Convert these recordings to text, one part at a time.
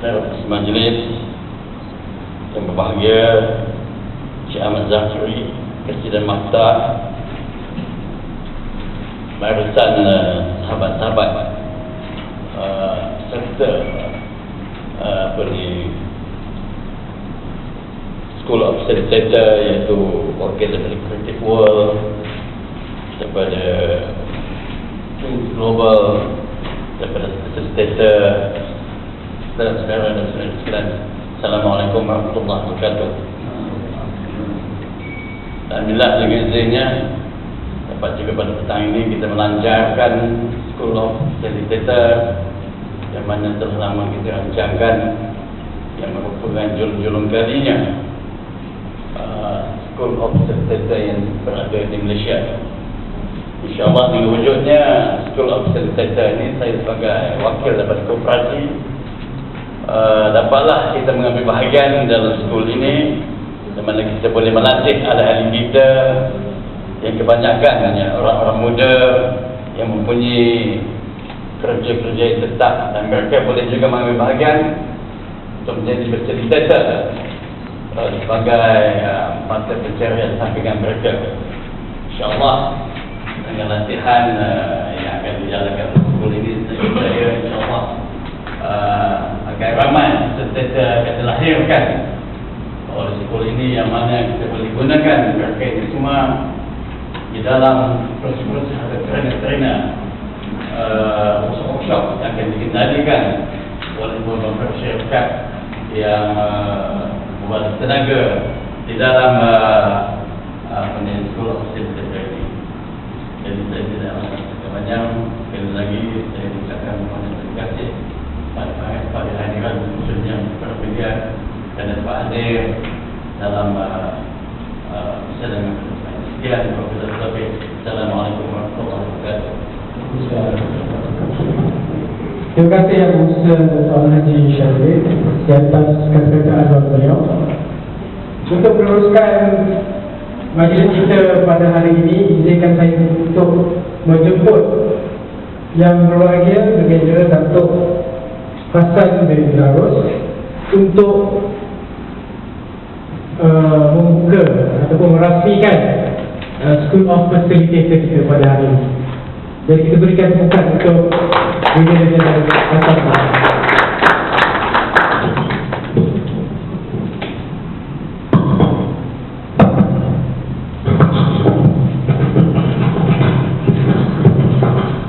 Majlis yang berbahagia, Syekh Ahmad Zafri, Presiden Maktab, barisan sahabat-sahabat serta School of Facilitator, iaitu wakil dari Creative World, daripada Global, daripada Facilitator, dan saudara dan saudara sekalian, Assalamualaikum warahmatullahi wabarakatuh. Alhamdulillah, dengan izinnya dapat juga pada petang ini kita melancarkan School of Facilitator yang mana telah lama kita rancangkan, yang merupakan julung kalinya School of Facilitator yang berada di Malaysia. InsyaAllah dengan wujudnya School of Facilitator ini, saya sebagai wakil daripada koperasi dapatlah kita mengambil bahagian dalam school ini, di mana kita boleh melatih ahli-ahli kita yang kebanyakan orang-orang muda yang mempunyai kerja-kerja yang tetap, dan mereka boleh juga mengambil bahagian untuk menjadi facilitator sebagai mata pencarian sampingan mereka. InsyaAllah dengan latihan yang akan dijalankan school ini, saya insyaAllah agak ramai facilitator akan dilahirkan oleh school ini, yang mana kita boleh gunakan mereka ini semua di dalam proses-proses atau trainer-trainer workshop yang akan dikendalikan oleh beberapa syarikat yang membuat tenaga di dalam School of Facilitator ini. Jadi saya tidak akan banyak, sekali lagi saya ucapkan banyak terima kasih pada hadiran khususnya kepada media dan Pak Hadir dalam persidangan. Sekian Profesor Taufik. Assalamualaikum warahmatullahi wabarakatuh. Terima kasih Yang Musa Tuan Haji Syarif di atas kata-kata azam beliau. Untuk meneruskan majlis kita pada hari ini, izinkan saya untuk menjemput yang berbahagia Baginda Datuk Hasan bin Darus untuk membuka ataupun merasmikan School of Facilitator kita pada hari ini. Jadi kita berikan tepukan untuk Baginda Hasan.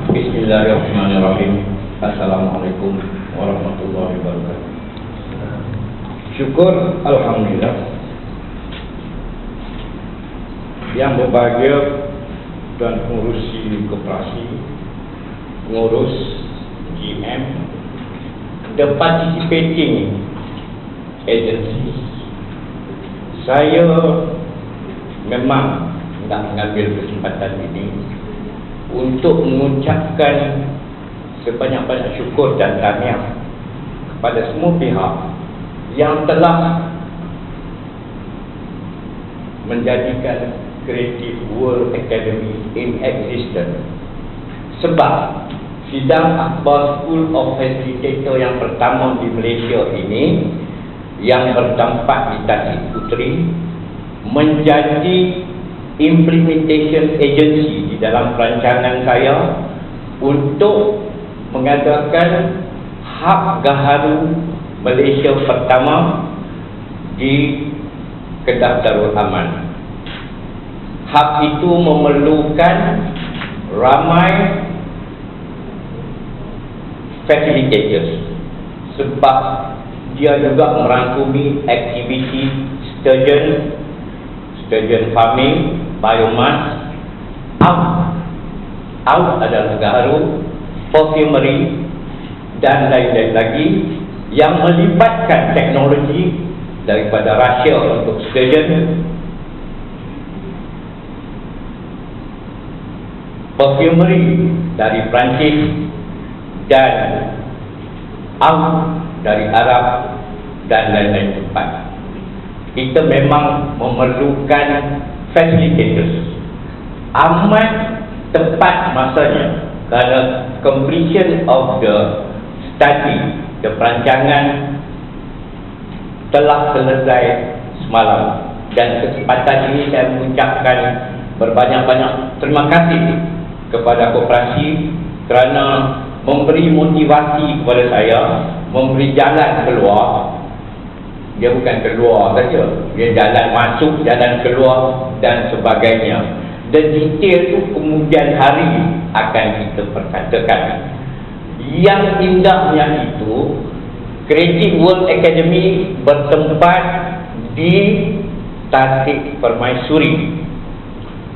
Bismillahirrahmanirrahim. Assalamualaikum warahmatullahi wabarakatuh. Syukur alhamdulillah, yang berbahagia dan pengurusi koperasi, pengurus GM, the participating agencies. Saya memang nak mengambil kesempatan ini untuk mengucapkan sebanyak-banyak syukur dan tahniah kepada semua pihak yang telah menjadikan Creative World Academy in existence. Sebab sidang akhbar School of Facilitator yang pertama di Malaysia ini, yang bertempat di Tasik Puteri, menjadi implementation agency di dalam perancangan saya untuk mengadakan Hub Gaharu Malaysia pertama di Kedah Darul Aman. Hub itu memerlukan ramai facilitators sebab dia juga merangkumi aktiviti sturgeon farming, biomass, out adalah gaharu, perfumery dan lain-lain lagi yang melibatkan teknologi daripada Rusia untuk sturgeon, perfumery dari Perancis, dan dari Arab dan lain-lain tempat. Kita memang memerlukan facilitators. Amat tepat masanya kerana completion of the study, the perancangan telah selesai semalam. Dan kesempatan ini saya mengucapkan berbanyak-banyak terima kasih kepada koperasi kerana memberi motivasi kepada saya, memberi jalan keluar. Dia bukan keluar saja, dia jalan masuk, jalan keluar dan sebagainya. Dan detail itu kemudian hari akan kita perkatakan. Yang indahnya itu, Creative World Academy bertempat di Tasik Permaisuri.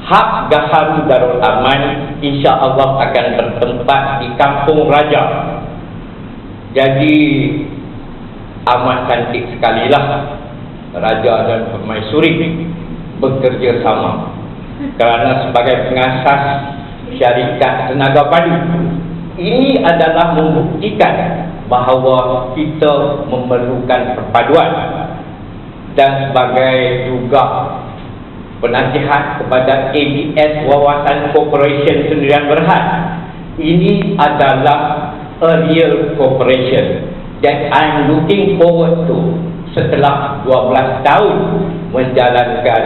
Hak Gaharu Darul Aman insya-Allah akan bertempat di Kampung Raja. Jadi amat cantik sekali lah Raja dan Permaisuri bekerja sama. Kerana sebagai pengasas syarikat tenaga padu, ini adalah membuktikan bahawa kita memerlukan perpaduan. Dan sebagai juga penasihat kepada ABS Wawasan Corporation Sendirian Berhad, ini adalah a real corporation that I'm looking forward to setelah 12 tahun menjalankan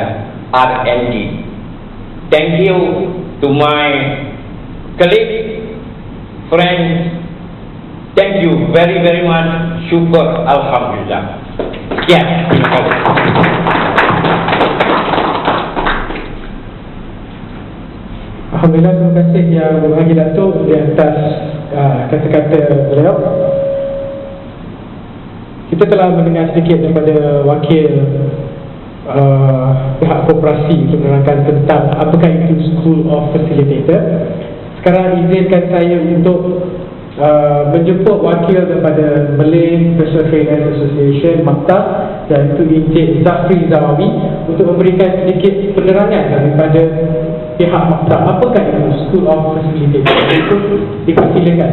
R&D. Thank you to my colleagues, friends. Thank you very much. Syukur, alhamdulillah. Ya, terima kasih. Alhamdulillah, terima kasih Yang Haji Datuk di atas kata-kata beliau. Kita telah mendengar sedikit daripada wakil pihak koperasi untuk menerangkan tentang apakah itu School of Facilitator. Sekarang izinkan saya untuk menjemput wakil daripada Malay Special Trainers Association Maktab, iaitu Encik Zafri Zawawi, untuk memberikan sedikit penerangan daripada pihak Maktab apakah itu School of Facilitator. Dipersilakan.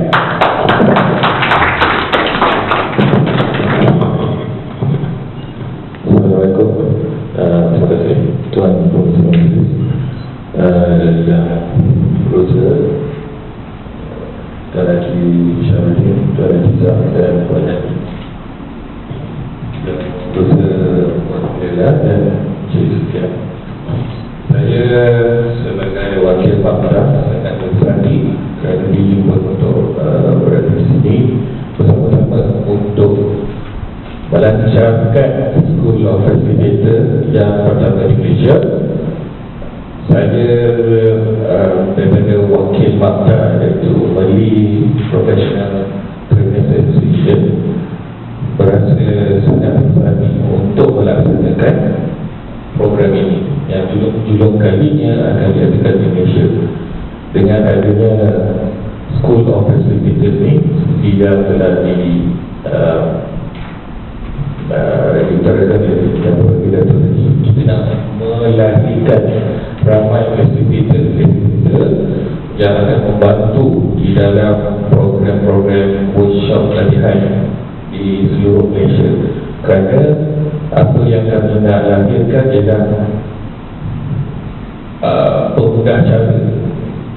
Assalamualaikum. Terima kasih Tuan Profesor dan Profesor Tuan Haji Syarudin, Tuan Haji Zam dan Puan Haji Profesor Alhamdulillah dan Encik Sufian. Saya sebagai wakil Maktab sangat berhati kerana dijumpa untuk berada di sini bersama-sama untuk melancarkan School of Facilitator yang pertama di Malaysia. Saya daripada wakil Maktab, iaitu Malay Professional Trainers Association, berasa sangat berhati untuk melaksanakan program ini yang julung kalinya akan diadakan di Malaysia. Dengan adanya School of Facilitator ini, seperti yang telah diutarakan oleh yang berbeda tadi, kita nak melahirkan ramai facilitator yang akan membantu di dalam program-program workshop latihan di seluruh Malaysia. Kerana apa yang kami nak lahirkan ialah pemudah cara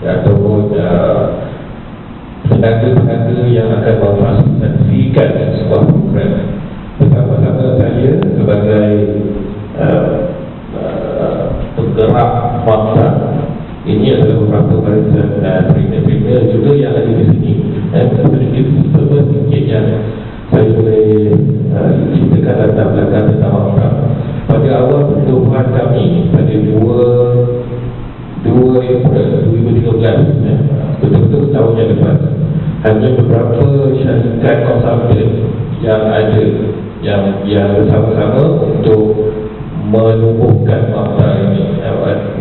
ataupun tenaga-tenaga yang akan memfasilitasikan sebuah program. Bersama-sama saya sebagai penggerak Maktab, ini adalah beberapa barisan trainer-trainer juga yang ada di sini. Sedikit yang saya boleh ceritakan latar belakang tentang Maktab. Pada awal pertumbuhan kami pada 2 April 2013, betul-betul tahun yang lepas, hanya beberapa syarikat konsultan yang ada yang bersama-sama untuk menumbuhkan Maktab ini.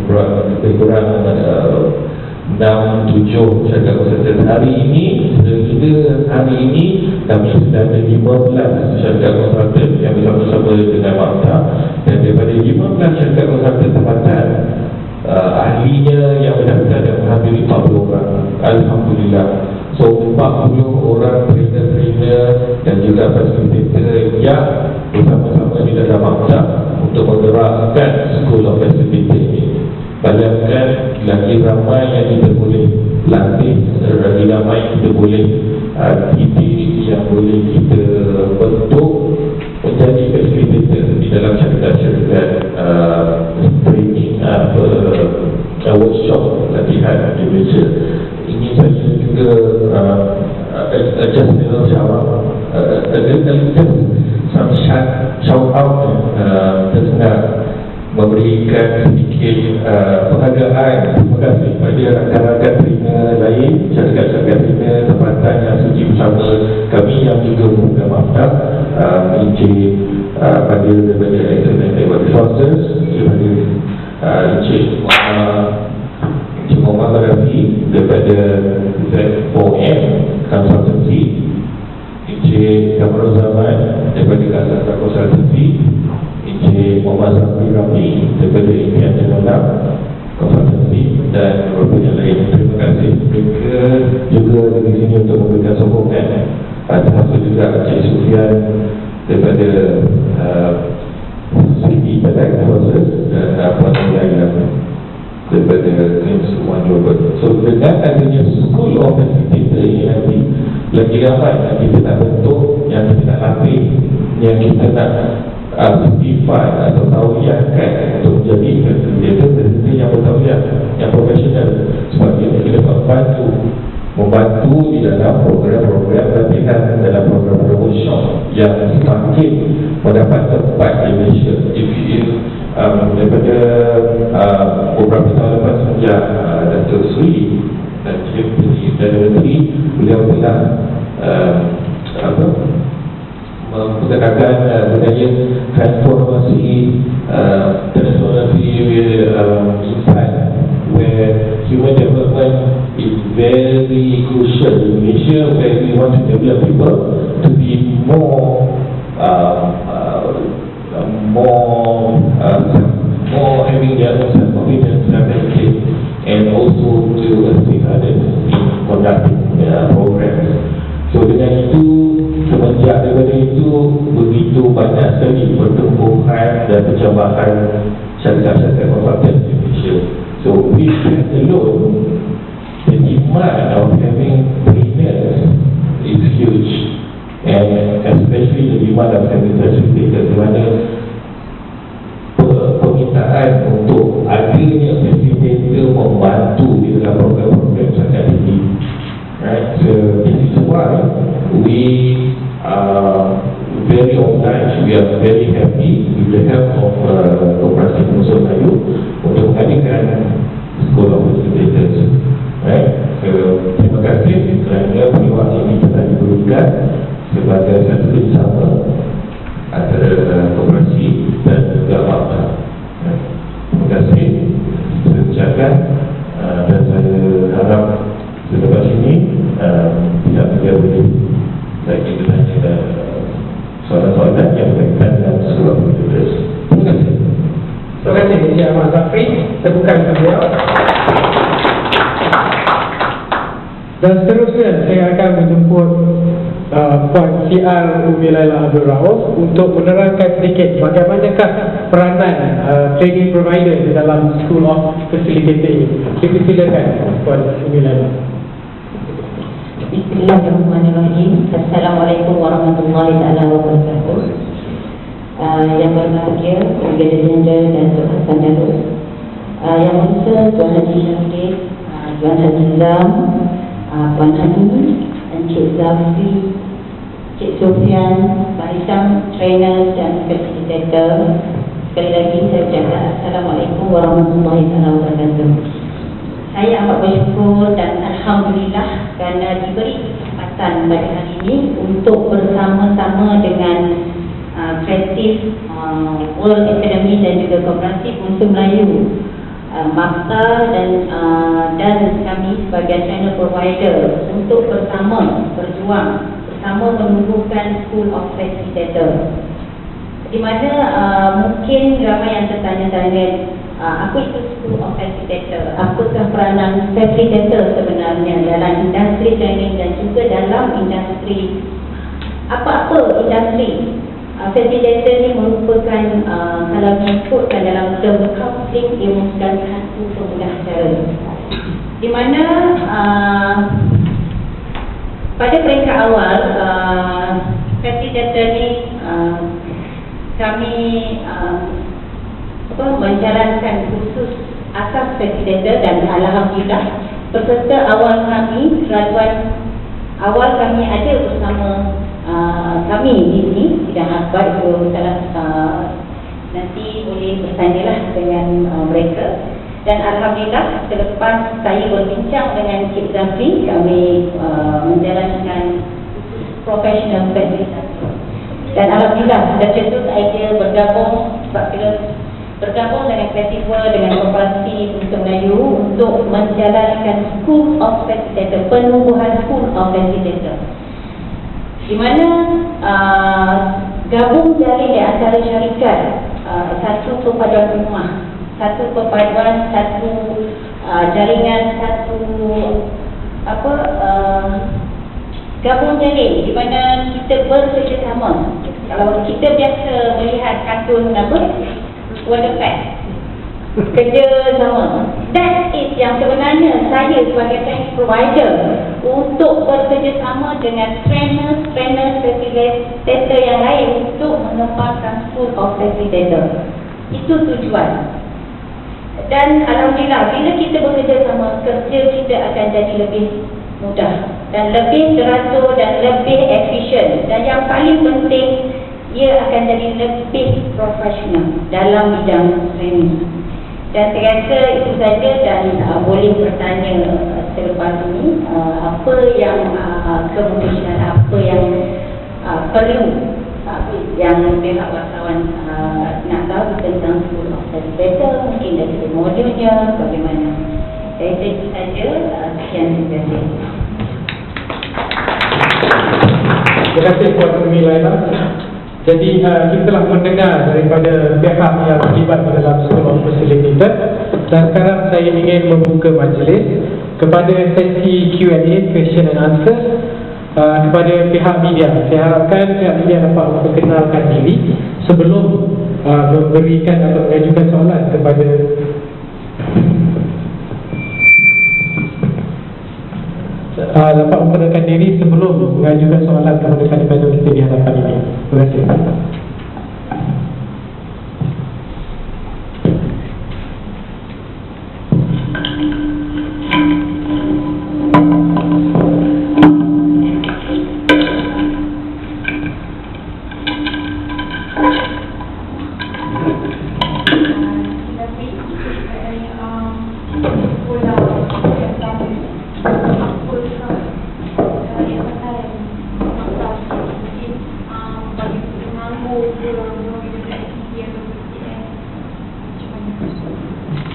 Lebih kurang 6-7 syarikat konsultan. Hari ini kami sudah ada 15 syarikat konsultan yang bersama-sama dengan Maktab, dan daripada 15 syarikat konsultan tempatan, ahlinya yang mendaftar dan menghampiri 40 orang. Alhamdulillah. So 40 orang trainer-trainer dan juga facilitator yang bersama-sama di dalam Maktab untuk menggerakkan School of Facilitator ini. Bayangkan lagi ramai yang kita boleh latih, lagi ramai kita boleh didik, yang boleh kita bentuk menjadi facilitator di dalam syarikat-syarikat training workshop latihan di Malaysia. Ingin saya juga just some shout out, kita nak memberikan sedikit penghargaan, terima kasih kepada rakan-rakan trainer lain, syarikat-syarikat trainer tempatan yang suci bersama kami yang juga membuka maktab Encik pada daripada Excellent Network Resources, Encik Muhammad Rafi daripada Z4M Consultancy, Encik Kamarul Zaman daripada Kasar Consultancy, Encik Muhammad Zafri Rami daripada Impian Jemalah Consultancy, dan beberapa yang lain. Terima kasih mereka juga di sini untuk memberikan sokongan. Termasuk juga Encik Sufian daripada Sri Badak Resources dan Puan Mulailah daripada Kementerian Global. So dengan adanya School of Facilitator ini nanti lagi ramai yang kita nak bentuk, yang kita nak latih, yang kita nak certify atau tauliahkan untuk menjadi facilitator yang bertauliah, yang profesional. Sebab dia kita membantu di dalam program-program latihan, dalam program-program workshop yang semakin mendapat tempat di Malaysia. Daripada beberapa tahun lepas sejak Datuk Seri dan Perdana Menteri, beliau telah memperkenalkan budaya transformasi insight, where human development is very crucial in Malaysia, where we want to develop people to be more having their own self-confidence, self-esteem, and also to assist others in conducting programs. So dengan itu, semenjak daripada itu, begitu banyak sekali pertumbuhan dan pencabahan syarikat-syarikat konsultan di Malaysia. So with that alone, the demand of having trainers is huge, and especially the demand of having facilitators, di mana permintaan untuk adanya facilitator membantu di dalam program-program sangat tinggi. Right, so this is why we are very obliged, we are very happy with the help of Koperasi Pengusaha Melayu untuk mengadakan School of Facilitators. Right, so terima kasih kerana peluang ini telah diberikan sebagai satu kerjasama antara koperasi dan juga maktab. Terima kasih, saya ucapkan, dan saya harap selepas ini tidak terjadi lagi bertanya soalan-soalan yang berkaitan dengan School of Facilitators. Terima kasih. Terima kasih Encik Ahmad Zafri. Tepukan kepada beliau. Dan seterusnya saya akan menjemput Puan CR Umi Laila Abdul Rauf untuk menerangkan sedikit bagaimanakah peranan training provider di dalam School of Facilitator ini. Silakan Puan Umi Laila. Bismillahirrahmanirrahim. Assalamualaikum warahmatullahi wabarakatuh. Yang berbahagia Brigadier Jeneral Datuk Hassan Dalu, Yang Mulia Tuan Haji Syafrin, Tuan Haji Zam, Puan Hani, Encik Zafri, Encik Sufian, Pak Hisam, trainer dan facilitator. Sekali lagi saya ucapkan Assalamualaikum warahmatullahi wabarakatuh. Saya amat bersyukur dan Alhamdulillah kerana diberi kesempatan pada hari ini untuk bersama-sama dengan Kreatif World Academy dan juga Koperasi Pengusaha Melayu, Maktab dan kami sebagai channel provider untuk bersama berjuang, bersama menumbuhkan School of Facilitator. Di mana mungkin ramai yang tertanya-tanya, apa itu School of Facilitator? Apakah peranan facilitator sebenarnya dalam industri training dan juga dalam industri apa-apa industri? Facilitator ini merupakan kalau disebutkan dalam term counseling, dia merupakan satu pemudah cara. Di mana pada peringkat awal facilitator ini kami menjalankan kursus asas facilitator dan alhamdulillah peserta awal kami, graduan awal kami ada bersama kami di sini. Sidang akbar itu nanti boleh bertanyalah dengan mereka. Dan alhamdulillah selepas saya berbincang dengan Cik Zafri, kami menjalankan professional facilitator. Dan alhamdulillah sudah cetus idea bergabung dengan festival, dengan Koperasi Bangsa Melayu untuk menjalankan School of Facilitator, penubuhan School of Facilitator, di mana gabung jalin di antara syarikat, satu perpaduan rumah, satu perpaduan, satu jaringan, satu gabung jalin, di mana kita bekerjasama. Kalau kita biasa melihat kartun Wonderpad, kerja sama. That is yang sebenarnya saya sebagai training provider untuk bekerjasama dengan trainer facilitator yang lain untuk mengembangkan School of Facilitator. Itu tujuan. Dan alhamdulillah bila kita bekerjasama, kerja kita akan jadi lebih mudah dan lebih teratur dan lebih efisien. Dan yang paling penting, ia akan jadi lebih profesional dalam bidang training. Dan saya rasa itu saja, dan boleh bertanya selepas ini apa yang kemungkinan, apa yang perlu yang pihak wartawan nak tahu tentang School of Facilitator, mungkin dari modulnya bagaimana. Saya itu saja, sekian terima kasih. Terima kasih Puan Umi Laila. Jadi kita telah mendengar daripada pihak yang terlibat dalam School of Facilitator, dan sekarang saya ingin membuka majlis kepada sesi Q&A, question and answer, kepada pihak media. Saya harapkan pihak media dapat memperkenalkan diri sebelum memberikan atau mengajukan soalan kepada dapat memperkenalkan diri sebelum mengajukan soalan kepada panel kita di hadapan ini. Terima kasih.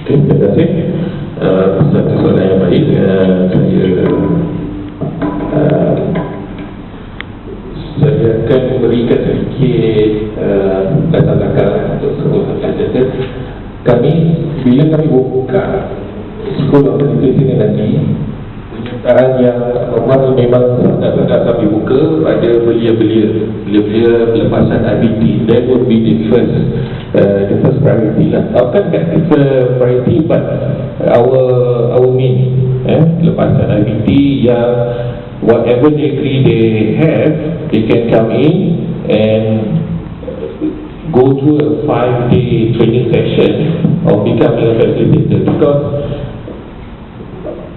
Terima kasih. Satu soalan yang baik. Saya akan berikan sedikit latar belakang untuk School of Facilitator. Bila kami buka School of Facilitator nanti, penyertaan yang normal memang sangat kami buka pada belia-belia pelepasan IBT. That would be the first priority lah. Bukan the first priority, but our main pelepasan IBT yang whatever degree they have, they can come in and go through a 5-day training session of becoming a facilitator. Because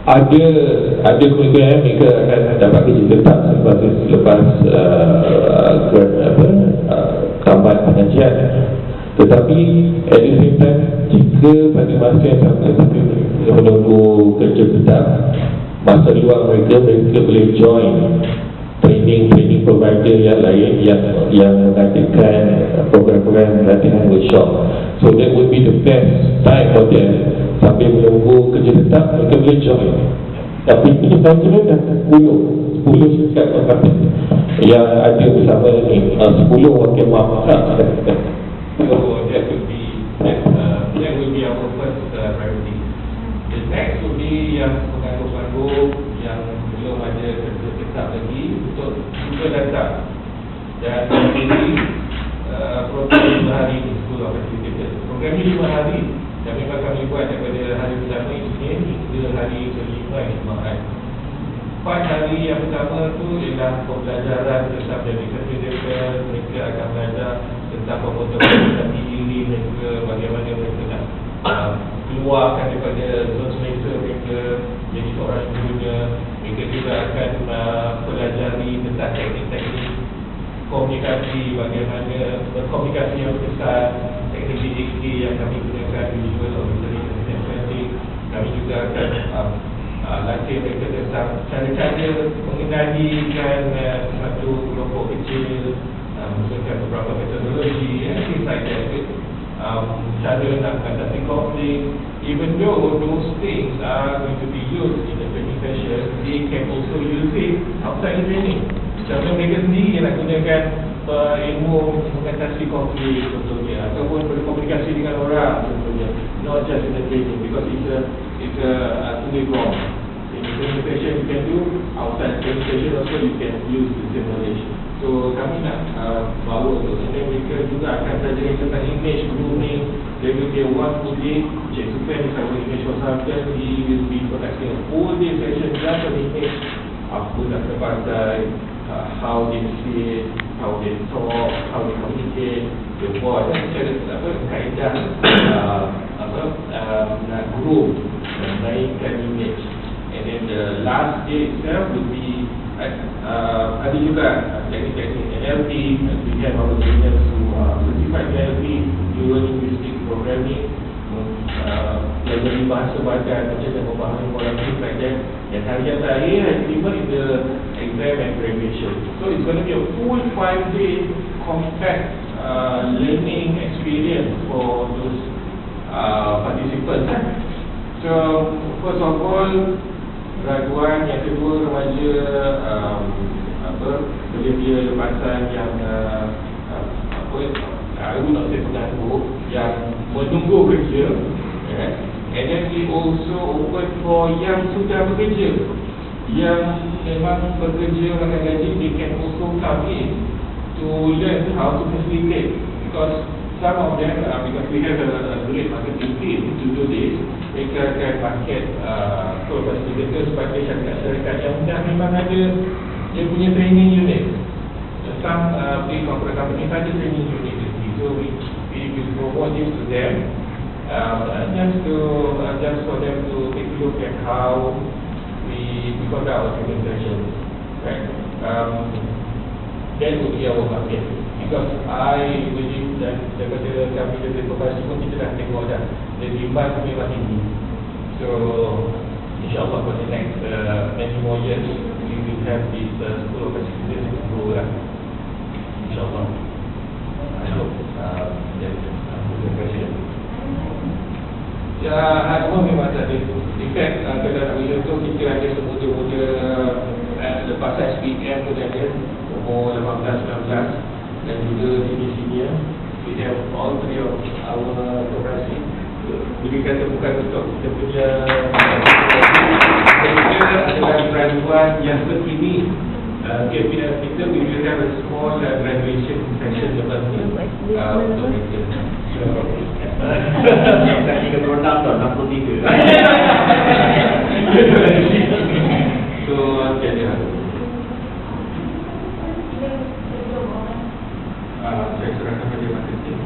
ada kurikulum mereka akan dapat kerja tetap selepas tamat pengajian. Tetapi at the same time, jika pada masa yang sama sampai menunggu kerja tetap, masa luang mereka boleh join training provider yang lain yang mengadakan program-program latihan workshop. So that would be the best time for them. Sambil menunggu kerja tetap, mereka boleh join. Tapi penyebaran dah 10 syarikat konsultan yang ada bersama ni, 10 wakil mahasiswa. So that will be our first priority. The next will be yang penganggur-penganggur yang belum ada kerja tetap lagi untuk juga datang dan ini program 5 hari di School of Facilitator. Program ini 5 hari dan memang kami buat daripada hari pertama Isnin hingga hari kelima Jumaat. 4 hari yang pertama tu ialah pembelajaran tentang medical medical. Mereka akan belajar tentang pembentukan diri mereka, bagaimana mereka nak keluarkan daripada zon selesa mereka jadi seorang dunia. Mereka juga akan pelajari tentang teknik-teknik komunikasi, bagaimana berkomunikasi yang besar, teknik DXD yang kami gunakan, visual auditory presenting. Kami juga akan latih mereka tentang cara-cara mengendalikan satu kelompok kecil, menggunakan beberapa metodologi, and things like that. Cara nak mengatasi konflik. Even though those things are going to be used in the training session, they can also use it outside the training. Contoh mereka sendiri yang nak gunakan ilmu mengatasi konflik contohnya, ataupun berkomunikasi dengan orang contohnya, not just in the training, because it's a two-way wrong. In the training session you can do, outside the training session also you can use the same knowledge. So kami nak bawa tu, and then mereka juga akan belajar tentang image grooming. There will be a one full day. Cik Sufian is our image consultant. He will be conducting a full day session just on image. Apa nak terpakai, how they sit, how they talk, how they communicate, the voice, cara kaedah nak groom dan naikkan image. And then the last day itself will be ada juga teknik-teknik NLP. We have our trainers who are certified NLP, Neuro Linguistic Programming, pelajari bahasa badan, macam mana memahami orang lain like that. Dan hari yang terakhir, hari kelima is the exam and graduation. So it's going to be a full 5-day compact learning experience for those participants. So first of all, graduan, yang kedua remaja, belia-belia lepasan yang aku nak say pengganggu, yang menunggu kerja, and then we also open for yang sudah bekerja, yang memang bekerja makan gaji. They can also come in to learn how to facilitate, because some of them, because we have a great marketing team to do this, mereka akan market produk mereka sebagai syarikat-syarikat yang dah memang ada dia punya training unit. Some big corporate companies ada training unit. So we will promote this to them, just for them to take a look at how we conduct our training session. Right? That would be our market. Because I believe that daripada kami dari profesi pun kita dah tengok dah, the demand memang tinggi. So insyaAllah for the next many more years we will have this school of facilities to grow lah. InsyaAllah. I hope that answers the question. Ya, semua memang tak ada. In fact, kalau nak bila tu kita ada semuda-muda lepas SPM tu ada umur 18-19 dan juga sini-sini. We have all three of our koperasi. Bila kata bukan untuk kita punya kita adalah graduan yang terkini. KPM kita, we will have a small graduation session lepas ni untuk mereka. Tadi ke produk tu 63. So, jadi saya serahkan pada marketing.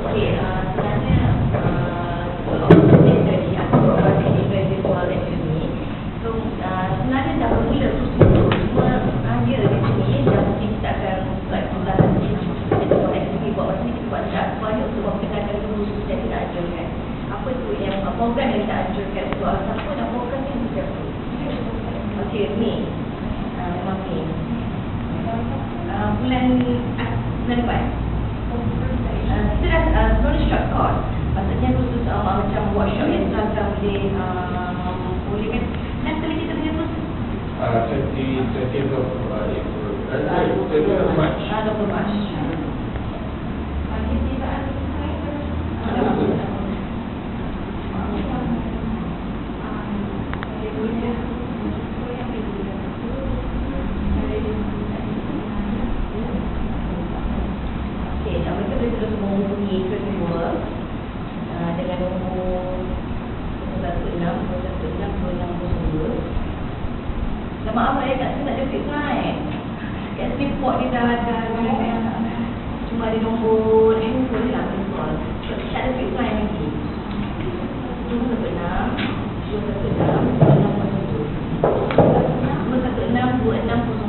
Okey, sebenarnya dari aku berada di virtual academy. So sebenarnya dah bermula semua hanya di sini dan mungkin kita akan buat pembelajaran virtual academy buat masa ni kita buat semuanya untuk memperkenalkan dulu yang kita ajarkan. Apa tu yang program yang kita ajarkan untuk siapa dan program yang kita ajarkan. Okey, ni memang ni bulan depan kita dah sebenarnya short course, maksudnya khusus macam workshop yang akan boleh kan. Dan kali kita punya tu 20th of April, March. 20 Mac. Okey, mereka boleh terus menghubungi kedua dengan nombor maaf lah kat sini tak ada fixed line. Kat sini port ni dah ada cuma ada nombor handphone lah call. Tak ada fixed line lagi. 216-216-216-216-216-216.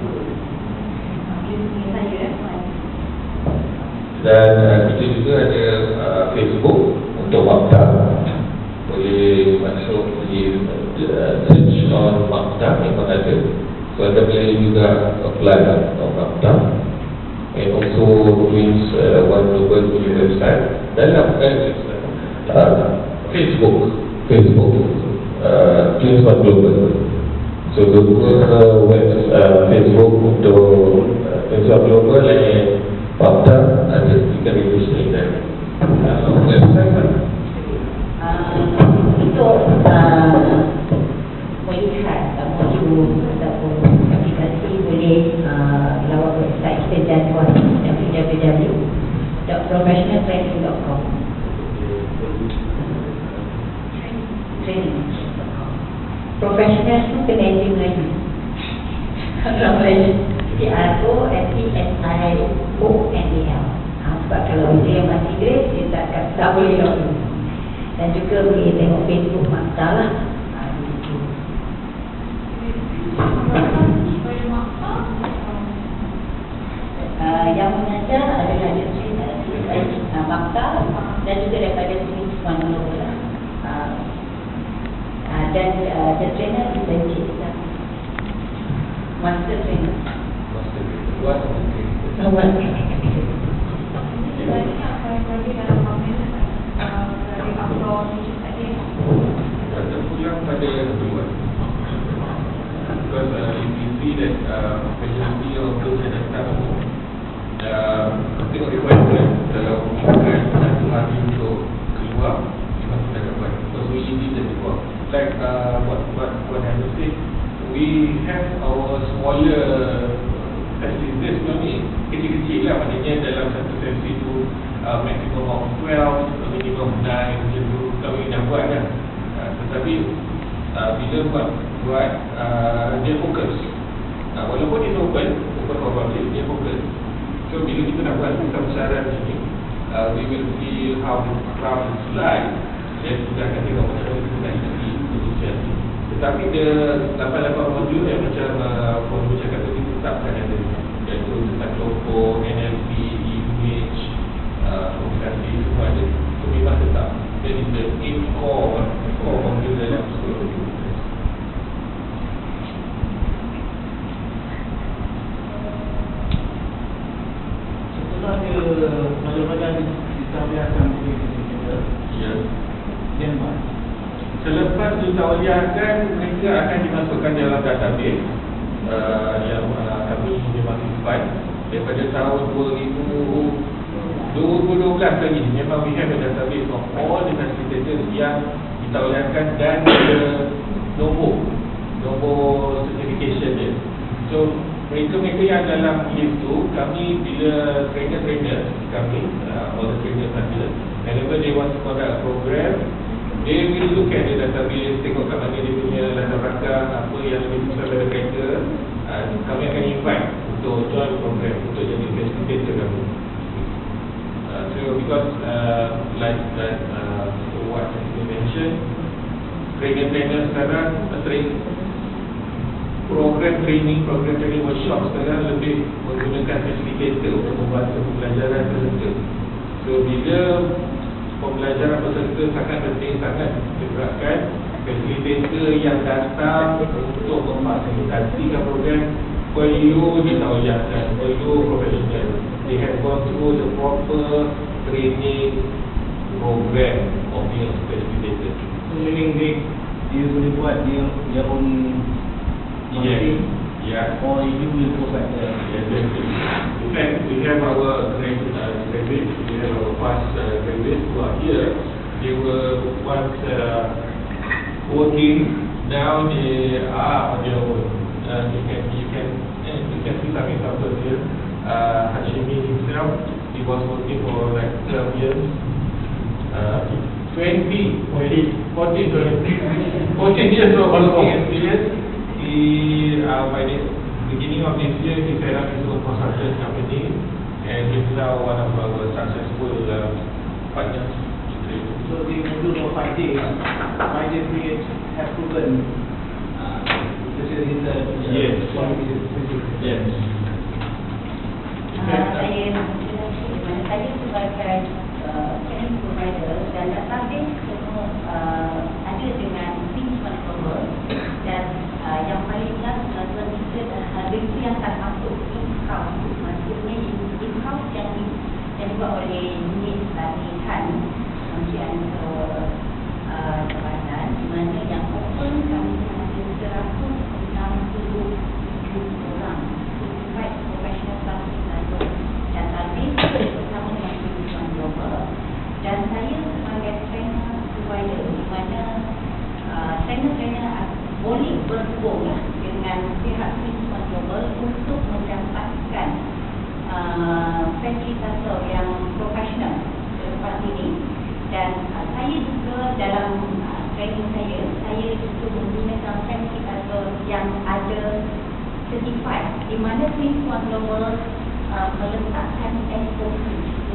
Dan kita juga ada Facebook untuk Makta. Boleh masuk di search on Makta, memang ada. So anda boleh juga apply on Makta. And also Twins One Global punya website. Dalam Facebook Twins One Global. So dua Facebook untuk Twins One Global dan Makta ada 3,000 dan website kan? Untuk melihat modul ataupun aplikasi boleh lawat website kita jadual www.professionaltraining.com. Professional tu kena enjin Melayu. Kalau Melayu PROFESSIONAL. Sebab kalau dia yang masih Inggeris, dia tak boleh login. Dan juga boleh tengok Facebook Makta lah. Yang mengajar adalah Makta dan juga daripada Twins One Global lah. Dan the trainer is Encik Master Trainer. Terpulang pada kedua. Because if you see that specialty of those yang datang tengok requirement kalau bukan satu hari untuk keluar memang kita dapat. Because we need them before. Like what I said, we have our smaller facilities ni kecil-kecil lah, maknanya dalam satu sesi tu maximum of 12, minimum 9 macam tu kami dah buat kan. Tetapi bila buat dia fokus, walaupun dia open for public, dia fokus. So bila kita nak buat besar-besaran ni, we will see how the crowd is like, dan kita akan tengok macam mana kita nak isi solution. Tetapi dia 8 modul yang macam Formula cakap tadi tetap akan ada, iaitu tentang logo, NLP, image, komunikasi, semua ada. So memang tetap. That is the main core modul dalam sekolah. Setelah dia pelajar-pelajar ditawliahkan kita, ya. Denmark. Selepas ditawliahkan, mereka akan dimasukkan dalam database yang kami memang simpan daripada tahun 2012 lagi. Memang we have a database of all the facilitators yang ditawliahkan dan nombor certification dia. So mereka yang dalam list tu, kami bila trainer kami, all the trainers ada, whenever they want to conduct a program, they will look at the database, tengok kat mana dia punya latar belakang, apa yang lebih besar pada mereka. Kami akan invite untuk join program, untuk jadi facilitator kami. So because like that what you mentioned, trainer sekarang program training workshop sekarang lebih menggunakan facilitator untuk membantu pembelajaran peserta. So bila pembelajaran peserta sangat penting, sangat digerakkan, facilitator yang datang untuk memfasilitasikan program perlu ditawliahkan, perlu profesional. They have gone through the proper training program of being a facilitator. So meaning dia boleh buat dia own Yeah. or you will provide the In fact, we have our graduates, we have our past graduates who are here. They were once working, now they are on their own. You can see some examples here. Hashimi himself, he was working for like 12 years. 14 years of working experience. He by the beginning of this year, we set up into a consultant company, and it's now one of our successful partners. So the module of 5 days periods have proven Yes. Yes. Saya sebagai training provider dan database semua ada dengan Pinchman Global, dan yang paling last tuan kita adalah review yang akan masuk in-house, maksudnya in-house yang dibuat oleh unit latihan Kementerian Jabatan, di mana yang open kami ada 167 orang certified professional staff dan database bersama dengan Pinchman Global, dan saya sebagai trainer provider, di mana trainer-trainer boleh berhubung dengan pihak Pinchman Global untuk mendapatkan fasilitator yang profesional tempat ini. Dan saya juga dalam training saya juga menggunakan fasilitator yang ada certified, di mana Pinchman Global meletakkan SOP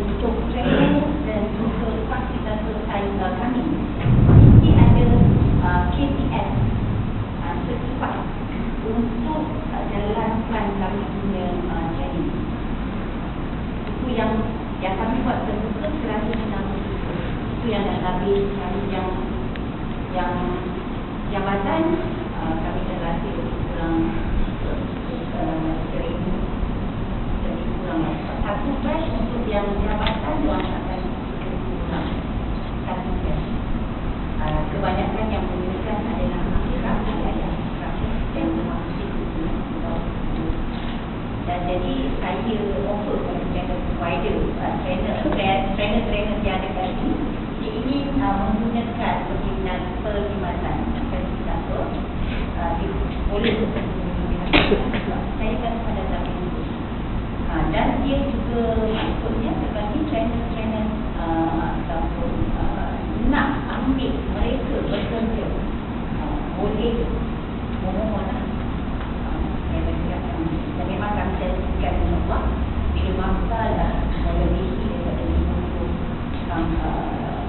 untuk trainer dan untuk fasilitator saya kami. Mesti ada KPS certified untuk jalankan kami punya training. Itu yang kami buat terbuka 160. Itu yang database kami yang jabatan kami dah latih kurang 1 batch, untuk yang jabatan diorang akan kurang 1 batch. Kebanyakan yang menggunakan adalah akhirah yang yang masih dan jadi saya offer kepada trainer provider, trainer yang ada kat sini, dia ingin menggunakan perkhidmatan fasilitator, boleh menggunakan saya kan pada zaman itu, dan dia juga maksudnya sebagai trainer ataupun nak ambil mereka bekerja, boleh memohon dan memang kami janjikan insyaAllah bila masa lah melebihi daripada 50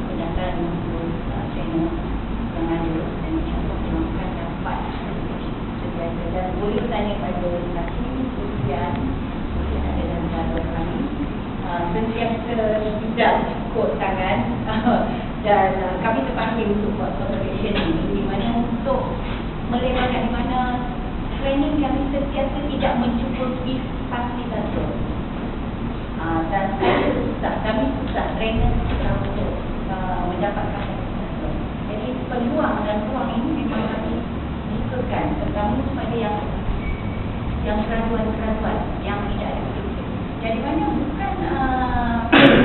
pendataan 50 channel yang ada, dan insyaAllah memang akan dapat sentiasa. Dan boleh bertanya pada saksi Sufian ada dalam jadual kami, sentiasa tidak ikut tangan dan kami terpanggil untuk buat consultation ini, di mana untuk melebarkan, di mana training kami sentiasa tidak mencukupi fasilitator, dan kami susah trainer untuk mendapatkan fasilitator. Jadi peluang dan ruang ini memang kami bukakan, terutama kepada yang graduan-graduan yang tidak ada kerja. Jadi mana bukan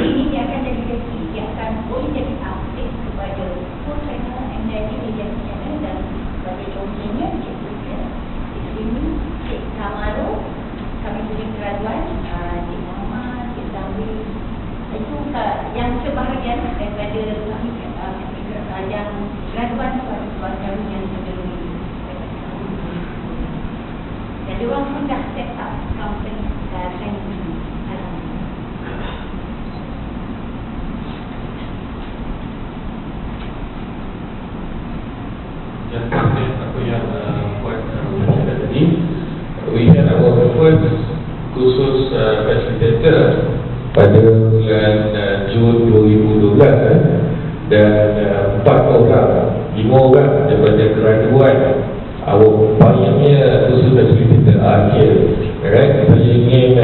ini dia akan jadi rezeki, dia akan boleh jadi update kepada full trainer and jadi agency dan sebagai contohnya ini Cik Kamaro, kami punya graduan, Cik Muhammad, Cik Zamri, itu yang sebahagian daripada kami yang graduan sebab kami yang sebelum ini. Jadi orang pun dah set up company dan training. Apa yang buat tadi, we had our first khusus facilitator pada bulan Jun 2012, dan 5 orang daripada graduan our banyaknya khusus facilitator akhir, right? Saya ingin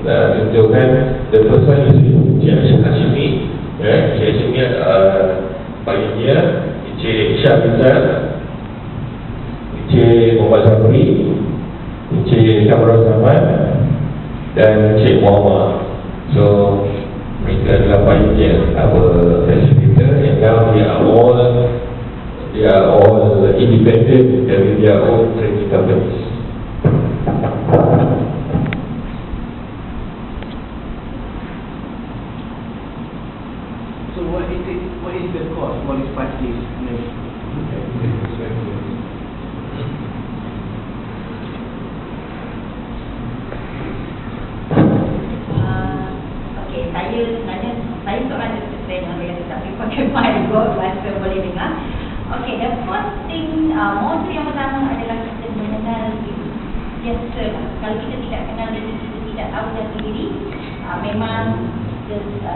tunjukkan the first one is Cik Hashimi, right? Cik Hashimi banyaknya Cik Syah Rizal, Cik Muhammad Zamri, Cik Kamran Zaman, dan Cik Muhammad. So mereka adalah pioneer our facilitator, and now they are all independent dari their own training companies. So what is the cost for this 5 days? first thing, modul yang pertama adalah kita mengenal diri. Biasalah, kalau kita tidak kenal diri, kita tidak tahu jati diri, memang kita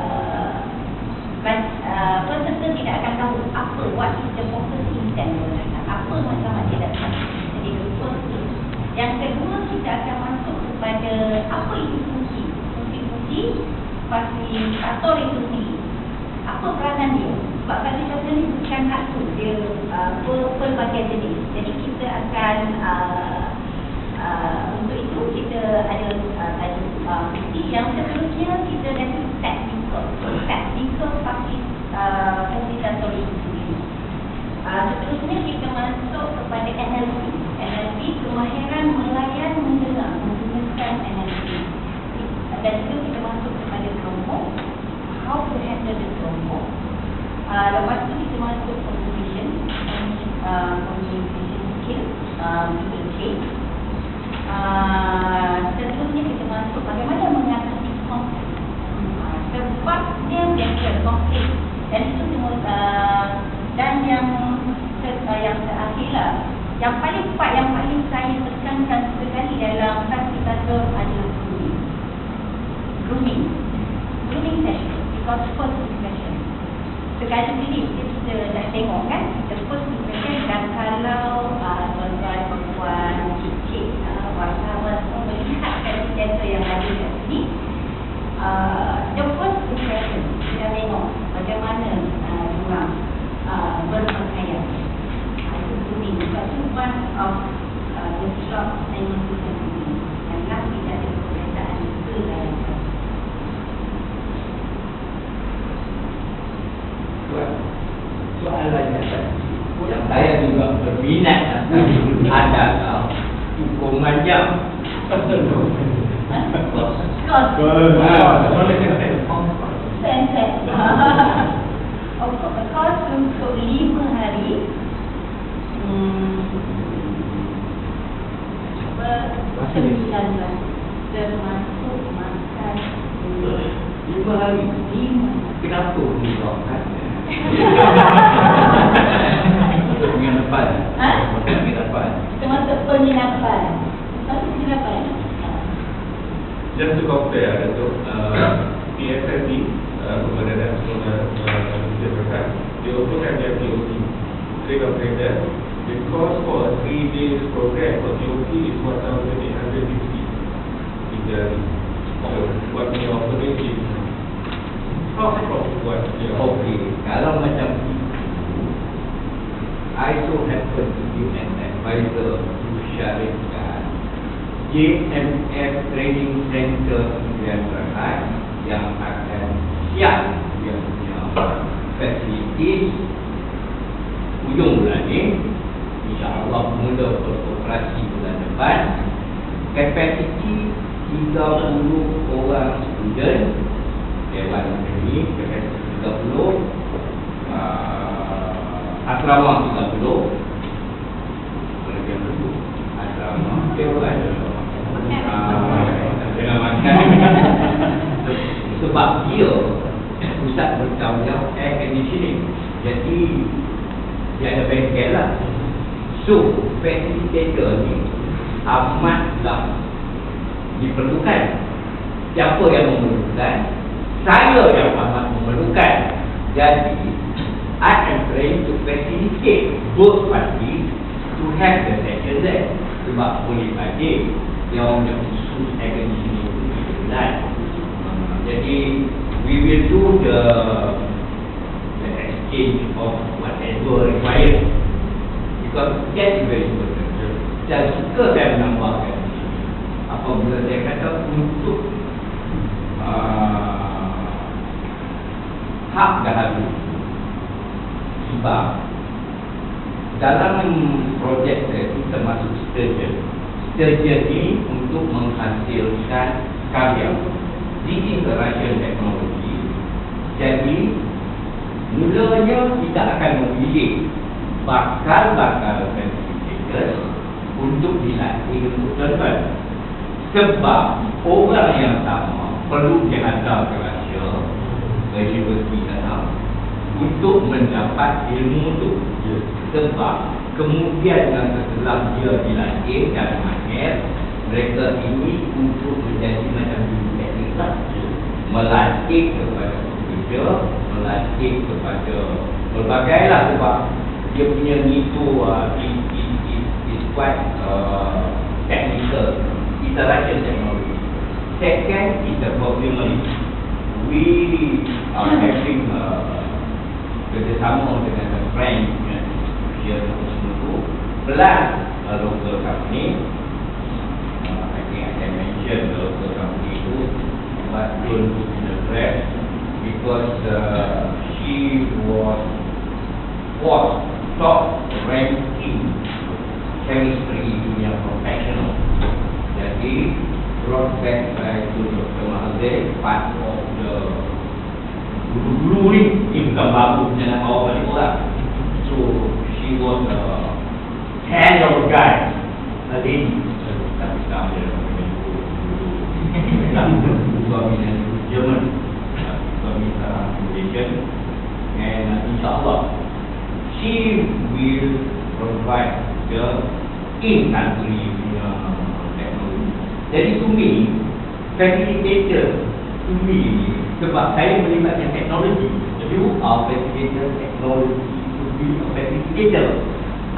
peserta tidak akan tahu apa, what is the focus intent, apa masalah dia datang. Jadi itu first thing. Yang kedua, kita akan masuk kepada apa itu fungsi. Fungsi fasilitator itu sendiri. Apa peranan dia? Sebab fasilitator ini bukan satu, dia pelbagai jenis. Jadi kita akan untuk itu kita ada tadi fungsi. Yang seterusnya kita ada technical fasilitator itu sendiri. Seterusnya kita masuk kepada NLP, kemahiran melayan menjelang menggunakan NLP. Dan juga kita masuk kepada kelompok, how to handle the kelompok. Lepas tu kita masuk communication skill, people change. Seterusnya kita masuk bagaimana mengatasi konflik. Sebabnya biasa konflik. Dan itu semua dan yang terakhirlah, yang paling saya tekankan sekali dalam fasilitator adalah grooming session, because first impression. Sekali ini kita dah tengok kan, the first impression. Dan kalau tuan-tuan, perempuan, cik, wartawan semua melihat fasilitator yang ada kat sini, the first impression, kita tengok bagaimana diorang berpakaian. Itu grooming. Sebab itu one of the slot saya menggunakan ini. Dan last tidak ada perbezaan ke dalam soalannya yang saya juga berminat adalah hukuman jam. Kos untuk 5 hari bersembilan termasuk makan 5 hari. Kenapa dibuatkan? Minggu depan. Minggu depan. Termasuk penginapan. Just to compare untuk PSLD, Pemerintah Nasional Masyarakat, they also have their TOT, trade operator. The cost for a 3 days program for TOT is 1,850. So what we are offering is half of what we are offering. Okey, kalau macam itu, I so happen to be an advisor to syarikat JMF Training Center Indian Berhad yang akan siap dia punya facilities hujung bulan ni, insyaAllah mula beroperasi bulan depan. Kapasiti 30 orang student, Dewan Negeri kapasiti 30, asrama 30, lebih dulu asrama Dewan dengan makan. Sebab dia pusat bertanggungjawab air conditioning, jadi dia ada bengkel lah. So facilitator ni amatlah diperlukan. Siapa yang memerlukan? Saya yang amat memerlukan. Jadi I am trying to facilitate both parties to have the session there. Sebab boleh bagi yang orang yang khusus air conditioning itu benar. Jadi we will do the exchange of whatever required, because that is very important. Saya suka saya menambahkan apabila saya kata untuk hak dahaga. Sebab dalam projek saya itu termasuk sturgeon ini untuk menghasilkan karya. This is the Russian technology. Jadi mulanya kita akan memilih bakal-bakal facilitators untuk dilatih untuk terbang. Sebab orang yang sama perlu dihantar ke Rusia, ke universiti sana, untuk mendapat ilmu tu. Sebab kemudian setelah dia dilatih dan mahir, mereka ini untuk menjadi macam guru teknik lah. Melatih kepada pekerja, melatih kepada pelbagai lah, sebab dia punya itu is quite technical, interaction technology. Second is the problem. We are having kerjasama dengan French dia semua plus a local company. I think I can mention the local company itu, but don't put in the press because she was top ranking chemistry punya professional. Jadi brought back by to Dr. Mahathir, part of the guru-guru ni, bukan bagus jangan bawa balik orang. So she was a hand of guy, a lady. Tapi sekarang dia suami dan Jerman, suami sekarang Malaysian, and insyaAllah she will provide the in-country technology. Jadi to me, facilitator to me, sebab saya melibatkan teknologi, you are facilitator technology. A facilitator.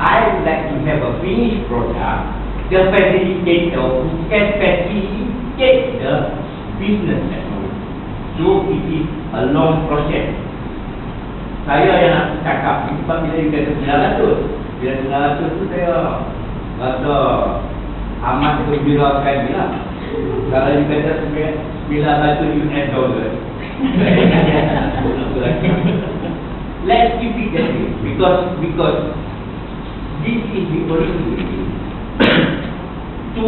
I would like to have a finished product. The facilitator who can facilitate the business technology. So it is a long process. Saya yang nak cakap sebab bila dia kata 900, bila 900 tu saya rasa amat gembirakan dia lah. Kalau dia kata 900 US dollar. Let's keep it that way, because this is the opportunity to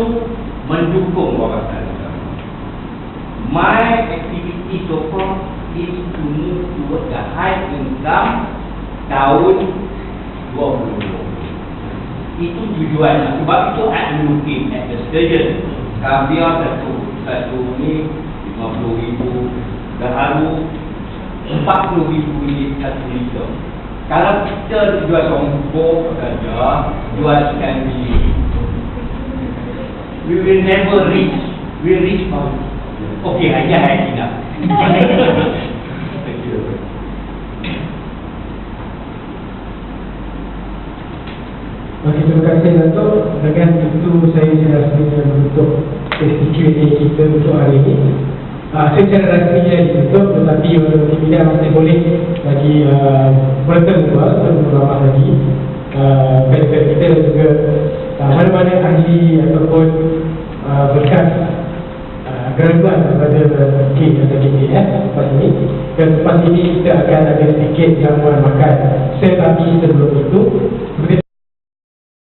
mendukung wawasan agama. My activity so far is to move towards the high income tahun 2020. Itu tujuannya, sebab itu I'm looking at the station. Kalau dia satu ni 50,000, dahulu 40,000 ini satu liter. Kalau kita jual sombong saja, jual ikan bilik, we will never reach. We will reach out. Okay, aja hai tidak. Thank you. Okey, terima kasih Dato'. Dengan itu saya sudah selesai untuk Q&A kita untuk hari ini. Secara rasminya ditutup, tetapi untuk media masih boleh bagi bertemu beberapa lagi pihak kita dan juga mana-mana ahli ataupun berkas geraguan kepada KIT atau KTS lepas ini. Dan lepas ini kita akan ada sedikit jamuan makan. Tetapi sebelum itu